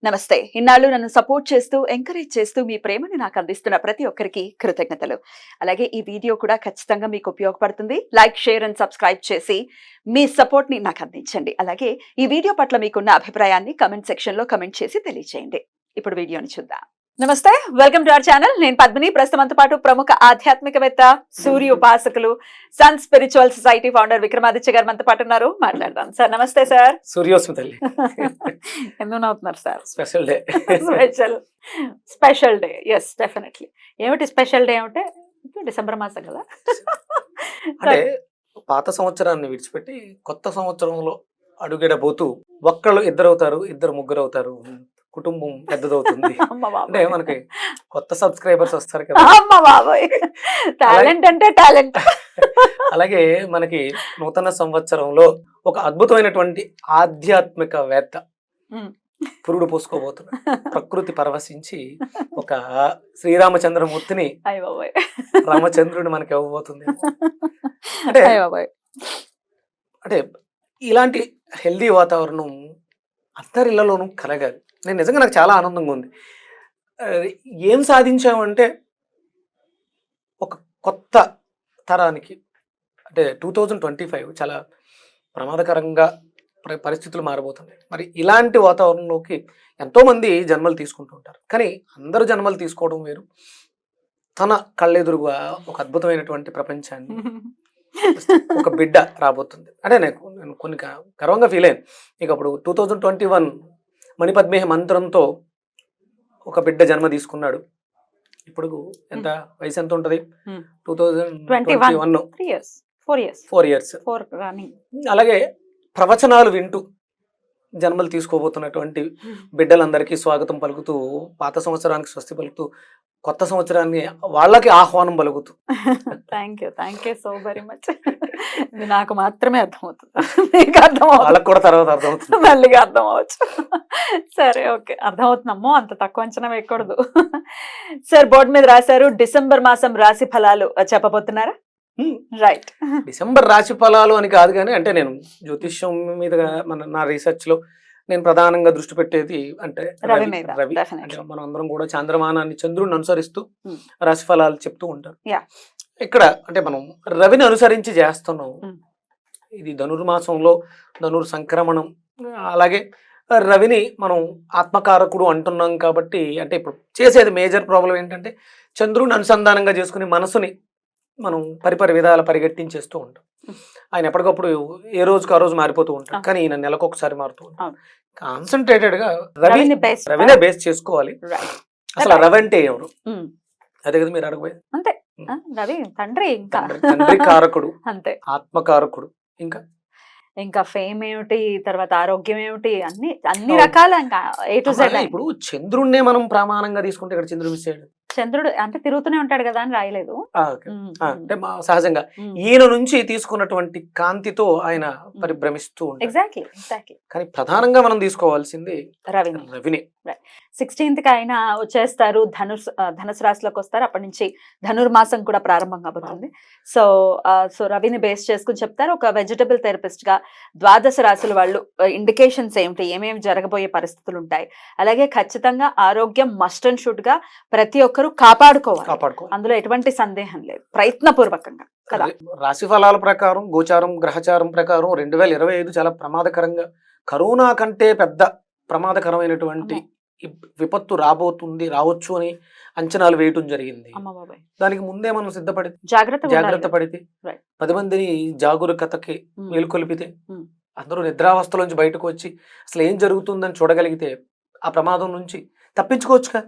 నమస్తే. ఇన్నాళ్ళు నన్ను సపోర్ట్ చేస్తూ, ఎంకరేజ్ చేస్తూ మీ ప్రేమని నాకు అందిస్తున్న ప్రతి ఒక్కరికి కృతజ్ఞతలు. అలాగే ఈ వీడియో కూడా ఖచ్చితంగా మీకు ఉపయోగపడుతుంది. లైక్, షేర్ అండ్ సబ్స్క్రైబ్ చేసి మీ సపోర్ట్‌ని నాకు అందించండి. అలాగే ఈ వీడియో పట్ల మీకున్న అభిప్రాయాన్ని కామెంట్ సెక్షన్‌లో కామెంట్ చేసి తెలియజేయండి. ఇప్పుడు వీడియోని చూద్దాం. నమస్తే, వెల్కమ్ టు అవర్ ఛానల్. నేను పద్మిని. ప్రస్తుతంతో పాటు ప్రముఖ ఆధ్యాత్మికవేత్త, సూర్య ఉపాసకులు, Sun Spiritual Society founder Vikramaditya garu మనతో పాటు ఉన్నారు. మాట్లాడదాం. సార్ నమస్తే సార్. సూర్యోస్మి తల్లి. ఎందుకు నవ్వుతున్నారు sir? Special day. Special day. Yes, definitely. ఏమిటి స్పెషల్ డే అంటే డిసెంబర్ మాసం కదా. అంటే పాత సంవత్సరాన్ని విడిచిపెట్టి కొత్త సంవత్సరంలో అడుగెడబోతూ ఒక్కళ్ళు ఇద్దరు అవుతారు, ఇద్దరు ముగ్గురు అవుతారు, కుటుంబం పెద్దదవుతుంది. అంటే మనకి కొత్త సబ్స్క్రైబర్స్ వస్తారు కదా. టాలెంట్ అంటే టాలెంట్. అలాగే మనకి నూతన సంవత్సరంలో ఒక అద్భుతమైనటువంటి ఆధ్యాత్మికవేత్త పురుడు పోసుకోబోతున్నారు. ప్రకృతి పరవశించి ఒక శ్రీరామచంద్రమూర్తిని రామచంద్రుడు మనకి ఇవ్వబోతుంది. అంటే అంటే ఇలాంటి హెల్దీ వాతావరణం అందరి ఇళ్లలోనూ కలగాలి. నేను నిజంగా నాకు చాలా ఆనందంగా ఉంది. ఏం సాధించామంటే ఒక కొత్త తరానికి అంటే 2025 చాలా ప్రమాదకరంగా పరిస్థితులు మారబోతున్నాయి. మరి ఇలాంటి వాతావరణంలోకి ఎంతోమంది జన్మలు తీసుకుంటూ ఉంటారు. కానీ అందరూ జన్మలు తీసుకోవడం వేరు. తన కళ్ళెదురుగా ఒక అద్భుతమైనటువంటి ప్రపంచాన్ని ఒక బిడ్డ రాబోతుంది. అంటే నేను కొన్ని గర్వంగా ఫీల్ అయ్యాను. ఇక అప్పుడు 2021 మణిపద్మేహ మంత్రంతో ఒక బిడ్డ జన్మ తీసుకున్నాడు. ఇప్పుడు ఎంత వయసు ఎంత ఉంటుంది? 2021 4 ఇయర్స్. అలాగే ప్రవచనాలు వింటూ జన్మలు తీసుకోబోతున్నటువంటి బిడ్డలందరికీ స్వాగతం పలుకుతూ, పాత సంవత్సరానికి స్వస్తి పలుకుతూ, కొత్త సంవత్సరాన్ని వాళ్ళకి ఆహ్వానం పలుకుతూ. Thank you so very much. ఇది నాకు మాత్రమే అర్థమవుతుంది, మీకు వాళ్ళకి కూడా తర్వాత అర్థమవుతుంది, మళ్ళీగా అర్థం అవ్వచ్చు. సరే, ఓకే, అర్థమవుతుందమ్మో, అంత తక్కువ అంచనా వేయకూడదు. సార్, బోర్డు మీద రాశారు డిసెంబర్ మాసం రాశి ఫలాలు చెప్పబోతున్నారా? రైట్. డిసెంబర్ రాశి ఫలాలు అని కాదు, కానీ అంటే నేను జ్యోతిష్యం మీద నా రీసెర్చ్ లో నేను ప్రధానంగా దృష్టి పెట్టేది అంటే రవి. అంటే మనం అందరం కూడా చంద్రమానాన్ని, చంద్రుడిని అనుసరిస్తూ రాశి ఫలాలు చెప్తూ ఉంటారు. ఇక్కడ అంటే మనం రవిని అనుసరించి చేస్తున్నాం. ఇది ధనుర్మాసంలో ధనుర్ సంక్రమణం. అలాగే రవిని మనం ఆత్మకారకుడు అంటున్నాం కాబట్టి, అంటే ఇప్పుడు చేసేది మేజర్ ప్రాబ్లం ఏంటంటే చంద్రుడిని అనుసంధానంగా చేసుకుని మనసుని మనం పరిపరి విధాల పరిగెట్టించేస్తూ ఉంటాం. ఆయన ఎప్పటికప్పుడు ఏ రోజుకి ఆ రోజు మారిపోతూ ఉంటాం, కానీ ఈయన నెలకొకసారి మారుతూ ఉంటాం. కాన్సన్ట్రేటెడ్ గా రవినే బేస్ చేసుకోవాలి. అసలు రవి అంటే ఎవరు? అదే కదా మీరు అడగబోయేది. అంతే, రవి తండ్రి కారకుడు, అంతే, ఆత్మకారకుడు. ఇంకా ఫేమ్ ఏమిటి, తర్వాత ఆరోగ్యం ఏమిటి, అన్ని రకాల ఇంకా A to Z. ఇప్పుడు చంద్రుడినే మనం ప్రమాణంగా తీసుకుంటే ఇక్కడ చంద్రుడు మిస్ అయ్యాడు. చంద్రుడు అంటే తిరుగుతూనే ఉంటాడు కదా అని రాయలేదు. అంటే సహజంగా ఈయన నుంచి తీసుకున్నటువంటి కాంతితో ఆయన పరిభ్రమిస్తూ ఉంటాడు. ఎగ్జాక్ట్లీ. కానీ ప్రధానంగా మనం తీసుకోవాల్సింది రవిని. 16th కి ఆయన వచ్చేస్తారు, ధనుసు రాశిలోకి వస్తారు. అప్పటి నుంచి ధనుర్మాసం కూడా ప్రారంభం కాబోతుంది. సో రవిని బేస్ చేసుకుని చెప్తారు. ఒక వెజిటబుల్ థెరపిస్ట్ గా ద్వాదశ రాశుల వాళ్ళు ఇండికేషన్స్ ఏమిటి, ఏమేమి జరగబోయే పరిస్థితులు ఉంటాయి, అలాగే ఖచ్చితంగా ఆరోగ్యం మస్ట్ అండ్ షుడ్ గా ప్రతి ఒక్కరు కాపాడుకోవాలి. అందులో ఎటువంటి సందేహం లేదు, ప్రయత్నపూర్వకంగా కదా. రాశి ఫలాల ప్రకారం, గోచారం గ్రహచారం ప్రకారం 2025 చాలా ప్రమాదకరంగా, కరోనా కంటే పెద్ద ప్రమాదకరమైనటువంటి విపత్తు రావచ్చు అని అంచనాలు వేయటం జరిగింది. దానికి ముందే మనం సిద్ధపడితే, జాగ్రత్త పడితే, 10 మందిని జాగరూకతకి మేలుకొలిపితే, అందరూ నిద్రావస్థలోంచి బయటకు వచ్చి అసలు ఏం జరుగుతుందని చూడగలిగితే ఆ ప్రమాదం నుంచి తప్పించుకోవచ్చుగా.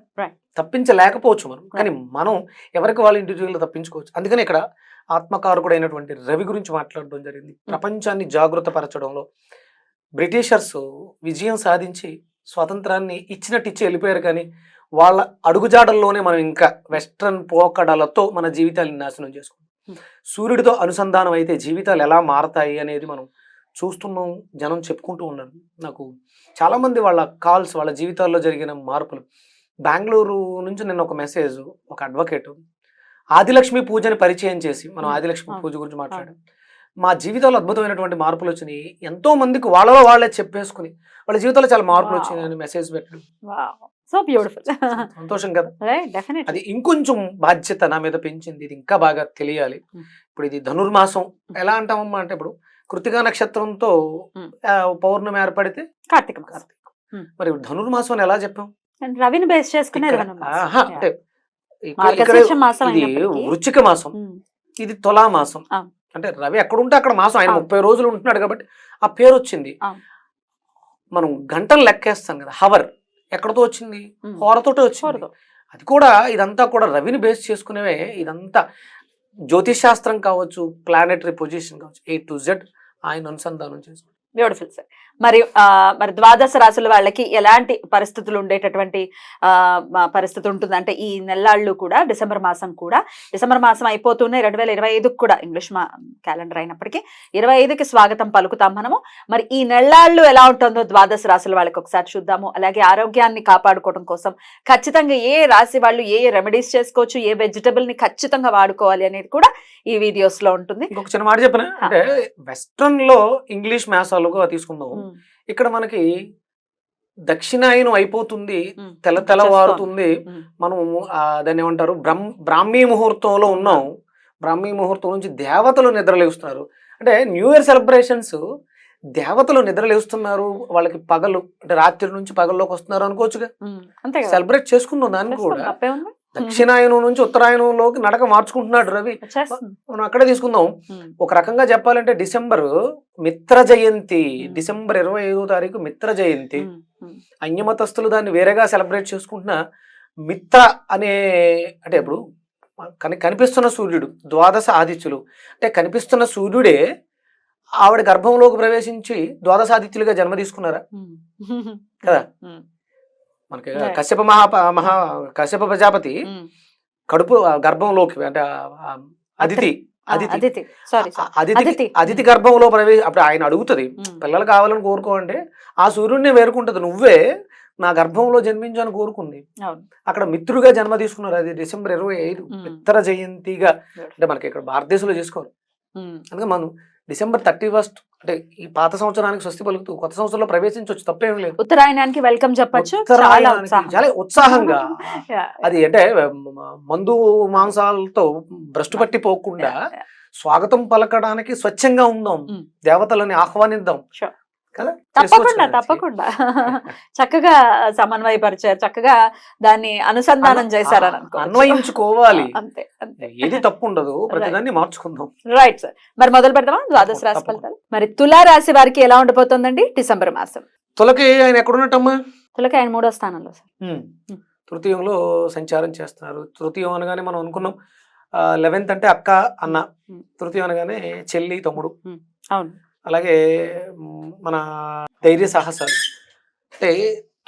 తప్పించలేకపోవచ్చు మనం, కానీ మనం ఎవరికి వాళ్ళు ఇండివిజువల్గా తప్పించుకోవచ్చు. అందుకని ఇక్కడ ఆత్మకారకుడు అయినటువంటి రవి గురించి మాట్లాడడం జరిగింది. ప్రపంచాన్ని జాగృత పరచడంలో బ్రిటిషర్స్ విజయం సాధించి స్వాతంత్రాన్ని ఇచ్చి వెళ్ళిపోయారు, కానీ వాళ్ళ అడుగుజాడల్లోనే మనం ఇంకా వెస్ట్రన్ పోకడలతో మన జీవితాలను నాశనం చేసుకుంటాం. సూర్యుడితో అనుసంధానం అయితే జీవితాలు ఎలా మారతాయి అనేది మనం చూస్తున్నాం, జనం చెప్పుకుంటూ ఉన్నారు. నాకు చాలామంది వాళ్ళ కాల్స్, వాళ్ళ జీవితాల్లో జరిగిన మార్పులు. బెంగళూరు నుంచి నిన్న ఒక మెసేజ్, ఒక అడ్వకేట్ ఆదిలక్ష్మి పూజని పరిచయం చేసి, మనం ఆదిలక్ష్మి పూజ గురించి మాట్లాడాం. మా జీవితంలో అద్భుతమైనటువంటి మార్పులు వచ్చినాయి, ఎంతో మందికి వాళ్ళలో వాళ్ళే చెప్పేసుకుని వాళ్ళ జీవితంలో చాలా మార్పులు Wow. వచ్చినాయి అని మెసేజ్ పెట్టడం సో బ్యూటిఫుల్. సంతోషం కదా. డెఫినెట్లీ. అది ఇంకొంచెం బాధ్యత నా మీద పెంచింది, ఇది ఇంకా బాగా తెలియాలి. Hmm. ఇప్పుడు ఇది ధనుర్మాసం ఎలా అంటామమ్మా అంటే ఇప్పుడు కృతికా నక్షత్రంతో Hmm. పౌర్ణమి ఏర్పడితే కార్తీక మాసం. కార్తీక. Hmm. మరి ఇప్పుడు ధనుర్మాసం అని ఎలా చెప్పాం? And రవిని బేస్ చేసుకునే ఇక్కడ- ధనుర్మాసం. ఆహా, Yeah. అంటే ఇక్కడ మార్గశీర్ష మాసం ఇది అయినప్పటికీ. వృశ్చిక మాసం, ఉమ్, ఇది తులా మాసం. ఆ. అంటే రవి ఎక్కడ ఉంటే అక్కడ మాసం, ఆయన అవును. 30 రోజులు ఉంటున్నాడు కాబట్టి ఆ పేరు వచ్చింది. అవును. మనం గంటలు లెక్కేస్తాం కదా, హవర్ ఎక్కడతో వచ్చింది? ఉమ్. హోరతోటే వచ్చింది. కూరదు. అది కూడా ఇదంతా కూడా రవిని బేస్ చేసుకునేవే. ఇదంతా జ్యోతిష్ శాస్త్రం కావచ్చు, ప్లానెటరీ పొజిషన్ కావచ్చు, A to Z ఆయన అనుసంధానం చేసుకుంటాం. Beautiful sir. మరి ద్వాదశ రాశుల వాళ్ళకి ఎలాంటి పరిస్థితులు ఉండేటటువంటి పరిస్థితి ఉంటుంది అంటే ఈ నెల్లాళ్ళు కూడా డిసెంబర్ మాసం అయిపోతూనే 2025 కూడా ఇంగ్లీష్ క్యాలెండర్ అయినప్పటికీ 25కి స్వాగతం పలుకుతాం మనము. మరి ఈ నెల్లాళ్ళు ఎలా ఉంటుందో ద్వాదశ రాశుల వాళ్ళకి ఒకసారి చూద్దాము. అలాగే ఆరోగ్యాన్ని కాపాడుకోవడం కోసం ఖచ్చితంగా ఏ రాశి వాళ్ళు ఏ రెమెడీస్ చేసుకోవచ్చు, ఏ వెజిటబుల్ ని ఖచ్చితంగా వాడుకోవాలి అనేది కూడా ఈ వీడియోస్ లో ఉంటుంది. ఇంకొక చిన్న మాట చెప్పిన అంటే వెస్ట్రన్ లో ఇంగ్లీష్ మ్యాసాలుగా తీసుకుందాం. ఇక్కడ మనకి దక్షిణాయనం అయిపోతుంది, తెల్లవారుతుంది. మనం దాన్ని ఏమంటారు, బ్రాహ్మీ ముహూర్తంలో ఉన్నాం. బ్రాహ్మీ ముహూర్తం నుంచి దేవతలు నిద్రలేస్తున్నారు. అంటే న్యూ ఇయర్ సెలబ్రేషన్స్ దేవతలు నిద్రలేస్తున్నారు, వాళ్ళకి పగలు అంటే రాత్రి నుంచి పగల్లోకి వస్తున్నారు అనుకోవచ్చుగా. సెలబ్రేట్ చేసుకుందాం దాన్ని కూడా. దక్షిణాయనం నుంచి ఉత్తరాయణంలోకి నడక మార్చుకుంటున్నాడు రవి. మనం అక్కడే తీసుకుందాం. ఒక రకంగా చెప్పాలంటే డిసెంబర్ మిత్ర జయంతి, డిసెంబర్ 25వ తారీఖు మిత్ర జయంతి. అన్యమతస్థులు దాన్ని వేరేగా సెలబ్రేట్ చేసుకుంటున్న మిత్ర అనే అంటే ఇప్పుడు కనిపిస్తున్న సూర్యుడు ద్వాదశ ఆదిత్యులు అంటే కనిపిస్తున్న సూర్యుడే ఆవిడ గర్భంలోకి ప్రవేశించి ద్వాదశాదిత్యులుగా జన్మ తీసుకున్నారా కదా. మనకి కశ్యప ప్రజాపతి కడుపు గర్భంలోకి అంటే అదితి గర్భంలో అప్పుడు ఆయన అడుగుతుంది, పిల్లలు కావాలని కోరుకోండి, ఆ సూర్యుడిని వేరుకుంటది, నువ్వే నా గర్భంలో జన్మించు అని కోరుకుంది. అక్కడ మిత్రుగా జన్మ తీసుకున్నారు. అది డిసెంబర్ 25 మిత్ర జయంతిగా. అంటే మనకి ఇక్కడ భారతదేశంలో చేసుకోరు. అందుకే మనం డిసెంబర్ 31 అంటే ఈ పాత సంవత్సరానికి స్వస్తి పలుకుతూ కొత్త సంవత్సరంలో ప్రవేశించవచ్చు, తప్పేం లేదు. ఉత్తరాయణానికి వెల్కమ్ చెప్పచ్చు, చాలా ఉత్సాహంగా. అది అంటే మందు మాంసాలతో భ్రష్టు పట్టిపోకుండా స్వాగతం పలకడానికి స్వచ్ఛంగా ఉందాం, దేవతలని ఆహ్వానిద్దాం కదా. తప్పకుండా చక్కగా సమన్వయపరిచారు, చక్కగా దాన్ని అనుసంధానం చేశారని అన్వయించుకోవాలి. అంతే, ఏది తప్పు ఉండదు, ప్రతిదాన్ని మార్చుకుందాం. Right sir. మరి మొదలు పెడదామా ద్వాదశ రాశి ఫలితాలు? మరి తులా రాశి వారికి ఎలా ఉండబోతోందండి డిసెంబర్ మాసం? తులకి ఆయన ఎక్కడున్నట్టమ్మా? తులకి ఆయన 3వ స్థానంలో సార్. తృతీయంలో సంచారం చేస్తున్నారు. తృతీయం అనగానే మనం అనుకున్నాం 11th అంటే అక్క అన్న, తృతీయం అనగానే చెల్లి తమ్ముడు. అవును. అలాగే మన ధైర్య సాహసాలు. అంటే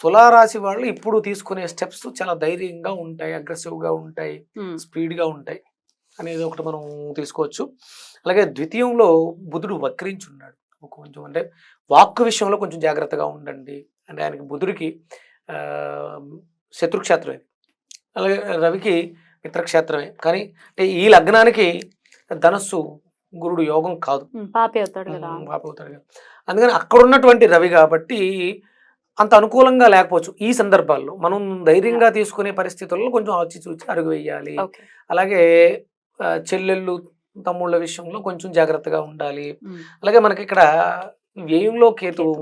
తులారాశి వాళ్ళు ఇప్పుడు తీసుకునే స్టెప్స్ చాలా ధైర్యంగా ఉంటాయి, అగ్రెసివ్గా ఉంటాయి, స్పీడ్గా ఉంటాయి అనేది ఒకటి మనం తీసుకోవచ్చు. అలాగే ద్వితీయంలో బుధుడు వక్రించున్నాడు. కొంచెం అంటే వాక్కు విషయంలో కొంచెం జాగ్రత్తగా ఉండండి. అంటే ఆయనకి బుధుడికి శత్రుక్షేత్రమే, అలాగే రవికి మిత్రక్షేత్రమే. కానీ అంటే ఈ లగ్నానికి ధనస్సు గురుడు యోగం కాదు, పాపి అవుతాడు కదా. అందుకని అక్కడ ఉన్నటువంటి రవి కాబట్టి అంత అనుకూలంగా లేకపోవచ్చు. ఈ సందర్భాల్లో మనం ధైర్యంగా తీసుకునే పరిస్థితుల్లో కొంచెం ఆచితూచి అడుగు వేయాలి. అలాగే చెల్లెళ్ళు తమ్ముళ్ళ విషయంలో కొంచెం జాగ్రత్తగా ఉండాలి. అలాగే మనకి ఇక్కడ వ్యయంలో కేతువు,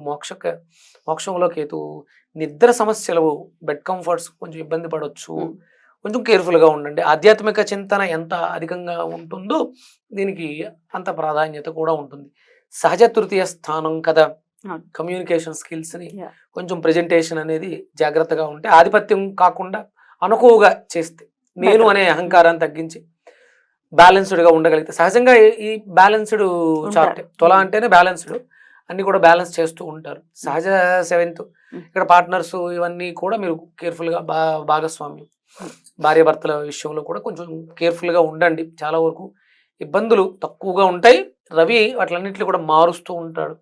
మోక్షంలో కేతువు, నిద్ర సమస్యలు, బెడ్ కంఫర్ట్స్ కొంచెం ఇబ్బంది పడవచ్చు. కొంచెం కేర్ఫుల్గా ఉండండి. ఆధ్యాత్మిక చింతన ఎంత అధికంగా ఉంటుందో దీనికి అంత ప్రాధాన్యత కూడా ఉంటుంది. సహజ తృతీయ స్థానం కదా, కమ్యూనికేషన్ స్కిల్స్ ని కొంచెం ప్రెజెంటేషన్ అనేది జాగ్రత్తగా ఉంటే, ఆధిపత్యం కాకుండా అనుకువగా చేస్తే, నేను అనే అహంకారాన్ని తగ్గించి బ్యాలెన్స్డ్ గా ఉండగలిగితే సహజంగా ఈ బ్యాలెన్స్డ్ చార్ట్. తుల అంటేనే బ్యాలెన్స్డ్, అన్ని కూడా బ్యాలెన్స్ చేస్తూ ఉంటారు. సహజ 7th ఇక్కడ పార్ట్నర్స్ ఇవన్నీ కూడా మీరు కేర్ఫుల్ గా భాగస్వామ్యం భార్యాభర్తల విషయంలో కూడా కొంచెం కేర్ఫుల్గా ఉండండి. చాలా వరకు ఇబ్బందులు తక్కువగా ఉంటాయి. రవి వాటిలన్నింటినీ కూడా మారుస్తూ ఉంటాడు.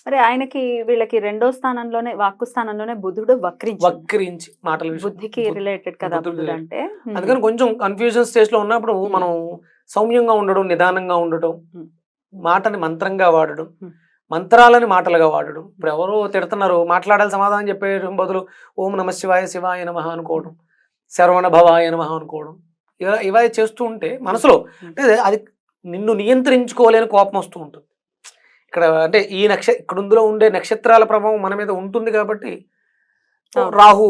మరి ఆయనకి వీళ్ళకి 2వ స్థానంలోనే వాక్కు స్థానంలోనే బుధుడు వక్రించి మాటల బుద్ధికి రిలేటెడ్ కదా అంటే. అందుకని కొంచెం కన్ఫ్యూజన్ స్టేజ్ లో ఉన్నప్పుడు మనం సౌమ్యంగా ఉండడం, నిదానంగా ఉండటం, మాటని మంత్రంగా వాడడం, Hmm. మంత్రాలని మాటలుగా వాడడం. ఇప్పుడు ఎవరో తిడుతున్నారు, మాట్లాడాలి సమాధానం చెప్పేయడం బదులు ఓం నమ శివాయ శివాయ నమః అనుకోవడం, శరవణ భవాయ నమః అనుకోవడం, ఇవే చేస్తూ ఉంటే మనసులో అంటే అది నిన్ను నియంత్రించుకోలేని కోపం వస్తూ ఉంటుంది. ఇక్కడ అంటే ఈ ఇక్కడ ఇందులో ఉండే నక్షత్రాల ప్రభావం మన మీద ఉంటుంది కాబట్టి రాహు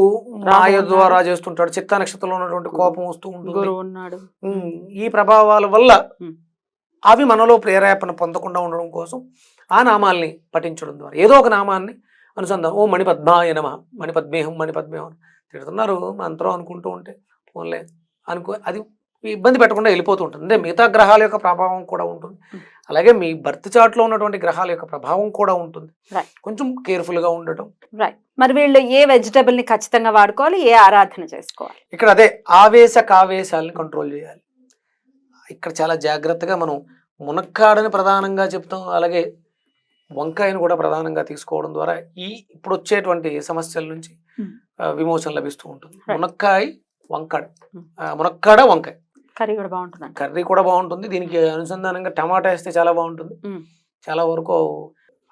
మాయ ద్వారా చేస్తుంటాడు, చిత్తా నక్షత్రంలో ఉన్నటువంటి కోపం వస్తూ ఉంటుంది. ఈ ప్రభావాల వల్ల అవి మనలో ప్రేరేపణ పొందకుండా ఉండడం కోసం ఆ నామాల్ని పఠించడం ద్వారా ఏదో ఒక నామాన్ని అనుసంధానం. ఓ మణిపద్మాయ నమః, మణిపద్మేహం మణిపద్మేహం తిడుతున్నారు మంత్రం అనుకుంటూ ఉంటే ఓన్లే అది ఇబ్బంది పెట్టకుండా వెళ్ళిపోతూ ఉంటుంది. అంటే మిగతా గ్రహాల యొక్క ప్రభావం కూడా ఉంటుంది, అలాగే మీ బర్త్ చార్ట్లో ఉన్నటువంటి గ్రహాల యొక్క ప్రభావం కూడా ఉంటుంది. కొంచెం కేర్ఫుల్గా ఉండటం. మరి వీళ్ళు ఏ వెజిటబుల్ ని ఖచ్చితంగా వాడుకోవాలి, ఏ ఆరాధన చేసుకోవాలి? ఇక్కడ అదే ఆవేశ కావేశాలని కంట్రోల్ చేయాలి. ఇక్కడ చాలా జాగ్రత్తగా మనం మునక్కాడని ప్రధానంగా చెప్తాం, అలాగే వంకాయను కూడా ప్రధానంగా తీసుకోవడం ద్వారా ఇప్పుడు వచ్చేటువంటి సమస్యల నుంచి విమోచన లభిస్తూ ఉంటుంది. మునక్కాయ వంకాడ, మునక్కాడ వంకాయ కర్రీ కూడా బాగుంటుంది. కర్రీ కూడా బాగుంటుంది. దీనికి అనుసంధానంగా టమాటా వేస్తే చాలా బాగుంటుంది. చాలా వరకు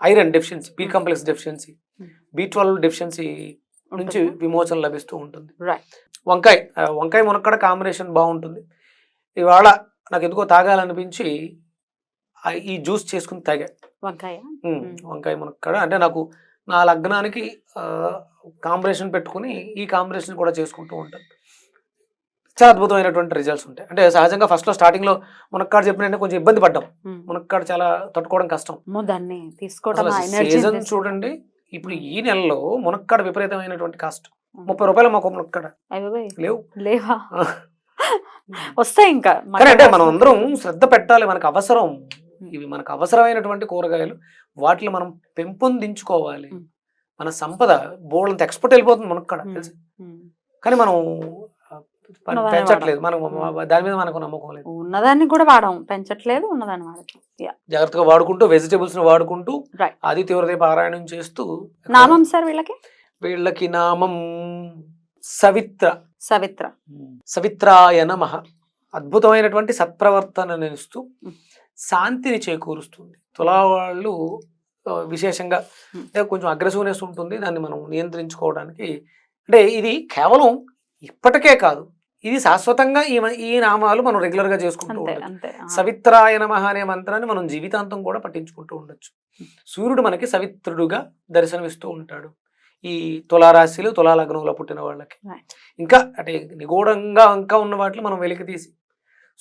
iron deficiency, B complex deficiency, B12 deficiency నుంచి విమోచన లభిస్తూ ఉంటుంది. వంకాయ మునక్కాడ కాంబినేషన్ బాగుంటుంది. ఇవాళ నాకు ఎందుకో తాగాలనిపించి ఈ జ్యూస్ చేసుకుని తాగా. వంకాయ మునక్కాడ అంటే నాకు నా లగ్నానికి కాంబినేషన్ పెట్టుకుని ఈ కాంబినేషన్ కూడా చేసుకుంటూ ఉంటాను. చాలా అద్భుతమైనటువంటి రిజల్ట్స్ ఉంటాయి. అంటే సహజంగా ఫస్ట్ లో స్టార్టింగ్ లో మునక్కాడ చెప్పిన కొంచెం ఇబ్బంది పడ్డాం. మునక్కాడ చాలా తట్టుకోవడం కష్టం. సీజన్ చూడండి, ఇప్పుడు ఈ నెలలో మునక్కాడ విపరీతమైనటువంటి కాస్ట్. 30 రూపాయలు మాకు మునక్కాడ లేవా వస్తాయి. ఇంకా అంటే మనం అందరం శ్రద్ధ పెట్టాలి, మనకు అవసరం. ఇవి మనకు అవసరమైనటువంటి కూరగాయలు, వాటిని మనం పెంపొందించుకోవాలి. మన సంపద బోల్డంత ఎక్స్పోర్ట్ వెళ్ళిపోతుంది మునక్కాడ తెలుసు, కానీ మనం పెంచట్లేదు. మనం దాని మీద మనకు నమ్మకం లేదు. ఉన్నదాన్ని కూడా వాడడం, పెంచట్లేదు, ఉన్నదాన్ని వాడట్లేదు. జాగ్రత్తగా వాడుకుంటూ, వెజిటేబుల్స్ ని వాడుకుంటూ, ఆది తీవ్రత పారాయణం చేస్తూ. నామం సార్ వీళ్ళకి నామం సవిత్రాయ నమః. అద్భుతమైనటువంటి సత్ప్రవర్తనను ఇస్తూ శాంతిని చేకూరుస్తుంది. తులా వాళ్ళు విశేషంగా కొంచెం అగ్రెసివ్నెస్ ఉంటుంది, దాన్ని మనం నియంత్రించుకోవడానికి. అంటే ఇది కేవలం ఇప్పటికే కాదు, ఇది శాశ్వతంగా ఈ నామాలు మనం రెగ్యులర్ గా చేసుకుంటూ ఉండొచ్చు. సవిత్రాయ నమః అనే మంత్రాన్ని మనం జీవితాంతం కూడా పఠించుకుంటూ ఉండొచ్చు. సూర్యుడు మనకి సవిత్రుడుగా దర్శనమిస్తూ ఉంటాడు ఈ తులారాశిలో, తులా లగ్నంలో పుట్టిన వాళ్ళకి. ఇంకా అంటే నిగూఢంగా ఇంకా ఉన్న వాటిని మనం వెలికి తీసి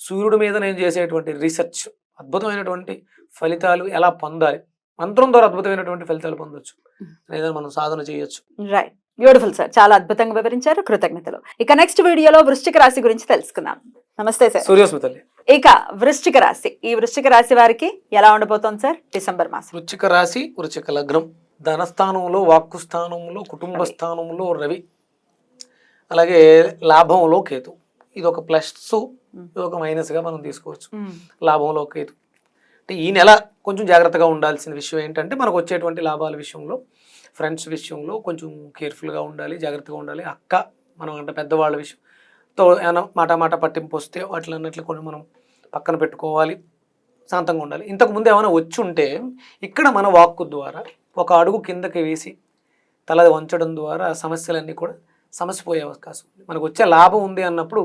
సూర్యుడి మీద నేను చేసేటువంటి రీసెర్చ్, అద్భుతమైనటువంటి ఫలితాలు ఎలా పొందాలి, మంత్రం ద్వారా అద్భుతమైనటువంటి ఫలితాలు పొందొచ్చు, ఏదైనా మనం సాధన చేయొచ్చు. రైట్, బ్యూటిఫుల్ సార్, చాలా అద్భుతంగా వివరించారు, కృతజ్ఞతలు. ఇక నెక్స్ట్ వీడియోలో వృశ్చిక రాశి గురించి తెలుసుకుందాం. నమస్తే సార్. సూర్యోస్మితల్లి. ఇక వృశ్చిక రాశి, ఈ వృశ్చిక రాశి వారికి ఎలా ఉండబోతోంది సార్ డిసెంబర్ మాసం? వృశ్చిక రాశి, వృశ్చిక లగ్నం, ధనస్థానంలో, వాక్కు స్థానంలో, కుటుంబ స్థానంలో రవి, అలాగే లాభంలో కేతు. ఇది ఒక ప్లస్, ఇది ఒక మైనస్ గా మనం తీసుకోవచ్చు. లాభంలో కేతు అంటే ఈ నెల కొంచెం జాగ్రత్తగా ఉండాల్సిన విషయం ఏంటంటే, మనకు వచ్చేటువంటి లాభాల విషయంలో, ఫ్రెండ్స్ విషయంలో కొంచెం కేర్ఫుల్గా ఉండాలి, జాగ్రత్తగా ఉండాలి. అక్క మనం అంటే పెద్దవాళ్ళ విషయంతో ఏమైనా మాట పట్టింపు వస్తే వాటిని అన్నట్లు కొన్ని మనం పక్కన పెట్టుకోవాలి, శాంతంగా ఉండాలి. ఇంతకుముందు ఏమైనా వచ్చి ఉంటే ఇక్కడ మన వాక్కు ద్వారా ఒక అడుగు కిందకి వేసి తల వంచడం ద్వారా సమస్యలన్నీ కూడా సమసిపోయే అవకాశం ఉంది. మనకు వచ్చే లాభం ఉంది అన్నప్పుడు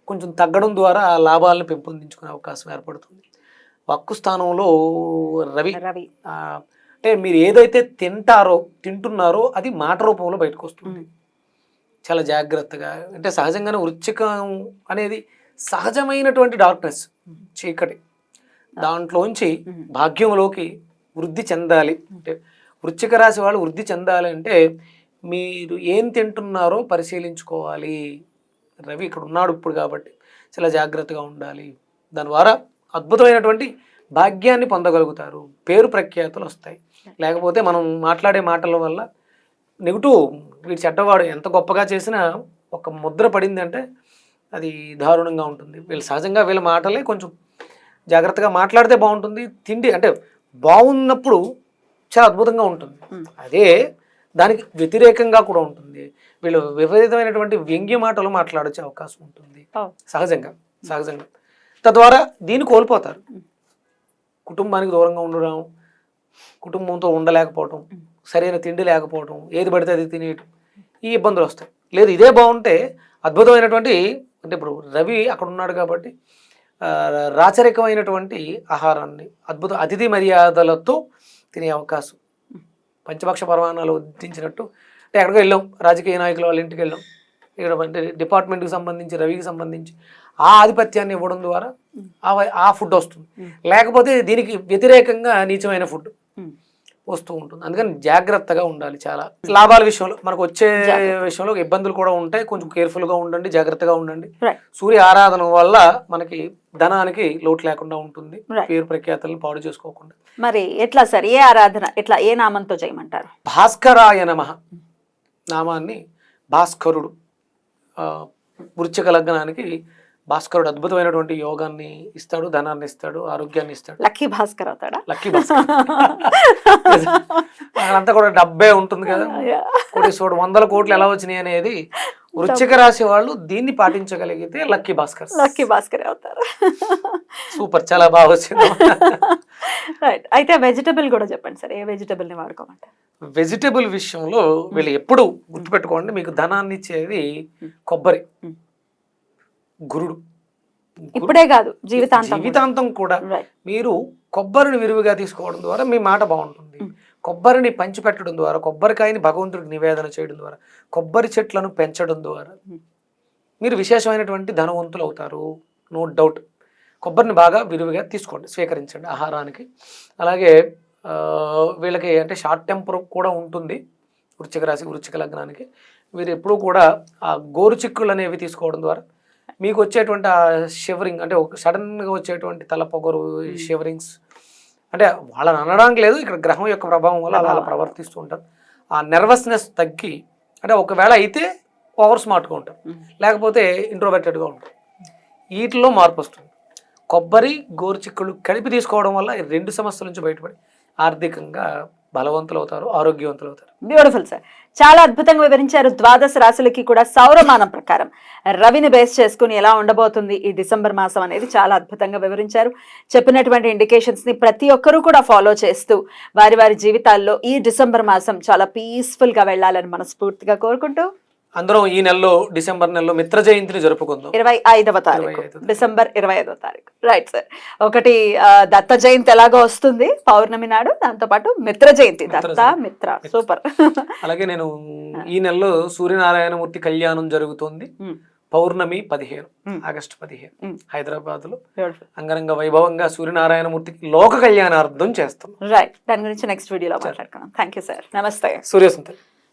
కొంచెం తగ్గడం ద్వారా ఆ లాభాలను పెంపొందించుకునే అవకాశం ఏర్పడుతుంది. వాక్కు స్థానంలో రవి అంటే మీరు ఏదైతే తింటున్నారో అది మాట రూపంలో బయటకు వస్తుంది. చాలా జాగ్రత్తగా, అంటే సహజంగానే వృశ్చికం అనేది సహజమైనటువంటి డార్క్నెస్, చీకటి, దాంట్లోంచి భాగ్యంలోకి వృద్ధి చెందాలి. అంటే వృశ్చిక రాశి వాళ్ళు వృద్ధి చెందాలి అంటే మీరు ఏం తింటున్నారో పరిశీలించుకోవాలి. రవి ఇక్కడ ఉన్నాడు ఇప్పుడు కాబట్టి చాలా జాగ్రత్తగా ఉండాలి. దాని ద్వారా అద్భుతమైనటువంటి భాగ్యాన్ని పొందగలుగుతారు, పేరు ప్రఖ్యాతులు వస్తాయి. లేకపోతే మనం మాట్లాడే మాటల వల్ల నెగిటివ్, వీడు చెడ్డవాడు ఎంత గొప్పగా చేసినా ఒక ముద్ర పడింది అంటే అది దారుణంగా ఉంటుంది. వీళ్ళు సహజంగా వీళ్ళ మాటలే కొంచెం జాగ్రత్తగా మాట్లాడితే బాగుంటుంది. తిండి అంటే బాగున్నప్పుడు చాలా అద్భుతంగా ఉంటుంది, అదే దానికి వ్యతిరేకంగా కూడా ఉంటుంది. వీళ్ళు విపరీతమైనటువంటి వ్యంగ్య మాటలు మాట్లాడొచ్చే అవకాశం ఉంటుంది సహజంగా. తద్వారా దీన్ని కోల్పోతారు. కుటుంబానికి దూరంగా ఉండడం, కుటుంబంతో ఉండలేకపోవటం, సరైన తిండి లేకపోవటం, ఏది పడితే అది తినేయటం, ఈ ఇబ్బందులు వస్తాయి. లేదు ఇదే బాగుంటే అద్భుతమైనటువంటి, అంటే ఇప్పుడు రవి అక్కడ ఉన్నాడు కాబట్టి రాచరికమైనటువంటి ఆహారాన్ని అతిథి మర్యాదలతో తినే అవకాశం. పంచభక్ష పరమాణాలు వడ్డించినట్టు, అంటే ఎక్కడికో వెళ్ళాం, రాజకీయ నాయకుల వాళ్ళ ఇంటికి వెళ్ళాం, ఇక్కడ అంటే డిపార్ట్మెంట్కి సంబంధించి రవికి సంబంధించి ఆ ఆధిపత్యాన్ని ఇవ్వడం ద్వారా ఆ ఫుడ్ వస్తుంది. లేకపోతే దీనికి వ్యతిరేకంగా నీచమైన ఫుడ్ వస్తూ ఉంటుంది. అందుకని జాగ్రత్తగా ఉండాలి. చాలా లాభాల విషయంలో మనకు వచ్చే విషయంలో ఇబ్బందులు కూడా ఉంటాయి. కొంచెం కేర్ఫుల్గా ఉండండి, జాగ్రత్తగా ఉండండి. సూర్య ఆరాధన వల్ల మనకి ధనానికి లోటు లేకుండా ఉంటుంది, పేరు ప్రఖ్యాతలను పాడు చేసుకోకుండా. మరి ఎట్లా సార్, ఏ ఆరాధన ఎట్లా, ఏ నామంతో చేయమంటారు? భాస్కరాయ నమః నామాన్ని, భాస్కరుడు వృశ్చిక లగ్నానికి భాస్కరుడు అద్భుతమైనటువంటి యోగాన్ని ఇస్తాడు, ధనాన్ని ఇస్తాడు, ఆరోగ్యాన్ని ఇస్తాడు. లక్కీ భాస్కర్ అవుతాడా? లక్కీ భాస్కర్ అంతా కూడా డబ్బే ఉంటుంది కదా, కోటీశ్వరుడు 100 కోట్లు ఎలా వచ్చినాయి అనేది వృశ్చిక రాశి వాళ్ళు దీన్ని పాటించగలిగితే లక్కీ భాస్కర్. లక్కీ భాస్కర్ అవుతారు. సూపర్, చాలా బాగా వచ్చింది. రైట్. అయితే వెజిటబుల్ కూడా చెప్పండి సార్, ఏ వెజిటబుల్ ని వాడుకోమంటారు? వెజిటబుల్ విషయంలో వీళ్ళు ఎప్పుడు గుర్తుపెట్టుకోండి, మీకు ధనాన్ని ఇచ్చేది కొబ్బరి, గురుడు. ఇప్పుడే కాదు, జీవితాంతం కూడా మీరు కొబ్బరిని విరివిగా తీసుకోవడం ద్వారా మీ మాట బాగుంటుంది. కొబ్బరిని పంచిపెట్టడం ద్వారా, కొబ్బరికాయని భగవంతుడికి నివేదన చేయడం ద్వారా, కొబ్బరి చెట్లను పెంచడం ద్వారా మీరు విశేషమైనటువంటి ధనవంతులు అవుతారు, నో డౌట్. కొబ్బరిని బాగా విరివిగా తీసుకోండి, స్వీకరించండి ఆహారానికి. అలాగే వీళ్ళకి అంటే షార్ట్ టెంపర్ కూడా ఉంటుంది వృశ్చిక రాశి, వృశ్చిక లగ్నానికి. వీరు ఎప్పుడూ కూడా ఆ గోరు చిక్కులు అనేవి తీసుకోవడం ద్వారా మీకు వచ్చేటువంటి ఆ షివరింగ్, అంటే ఒక సడన్గా వచ్చేటువంటి తలపొగరు, షివరింగ్స్, అంటే వాళ్ళని అనడానికి లేదు, ఇక్కడ గ్రహం యొక్క ప్రభావం వల్ల అలా ప్రవర్తిస్తూ ఉంటారు. ఆ నెర్వస్నెస్ తగ్గి, అంటే ఒకవేళ అయితే ఓవర్ స్మార్ట్గా ఉంటారు, లేకపోతే ఇంట్రోవర్టెడ్గా ఉంటారు. వీటిలో మార్పు వస్తుంది. కొబ్బరి, గోరుచిక్కులు కలిపి తీసుకోవడం వల్ల 2 సమస్యల నుంచి బయటపడి ఆర్థికంగా బలవంతులు అవుతారు, ఆరోగ్యవంతులు అవుతారు. బ్యూటిఫుల్ సార్, చాలా అద్భుతంగా వివరించారు. ద్వాదశ రాశులకి కూడా సౌరమానం ప్రకారం రవిని బేస్ చేసుకుని ఎలా ఉండబోతుంది ఈ డిసెంబర్ మాసం అనేది చాలా అద్భుతంగా వివరించారు. చెప్పినటువంటి ఇండికేషన్స్ ని ప్రతి ఒక్కరూ కూడా ఫాలో చేస్తూ వారి వారి జీవితాల్లో ఈ డిసెంబర్ మాసం చాలా పీస్ఫుల్ గా వెళ్ళాలని మనస్ఫూర్తిగా కోరుకుంటూ అందరం ఈ నెలలో, డిసెంబర్ నెలలో మిత్ర జయంతిని జరుపుకుందాం. 25వ తారీఖు, డిసెంబర్ 25వ తారీఖు. Right sir. ఒకటి దత్త జయంతి ఎలాగో వస్తుంది పౌర్ణమి నాడు, దాంతో పాటు మిత్ర జయంతి, దత్త మిత్ర, సూపర్. అలాగే నేను ఈ నెలలో సూర్యనారాయణమూర్తి కళ్యాణం జరుగుతుంది, పౌర్ణమి 15 ఆగస్టు 15 హైదరాబాద్ లో అంగరంగ వైభవంగా సూర్యనారాయణమూర్తికి లోక కళ్యాణార్థం చేస్తాం. రైట్, దాని గురించి నెక్స్ట్ వీడియోలో మాట్లాడుకున్నాం. Thank you sir. నమస్తే. సూర్యసుందరి.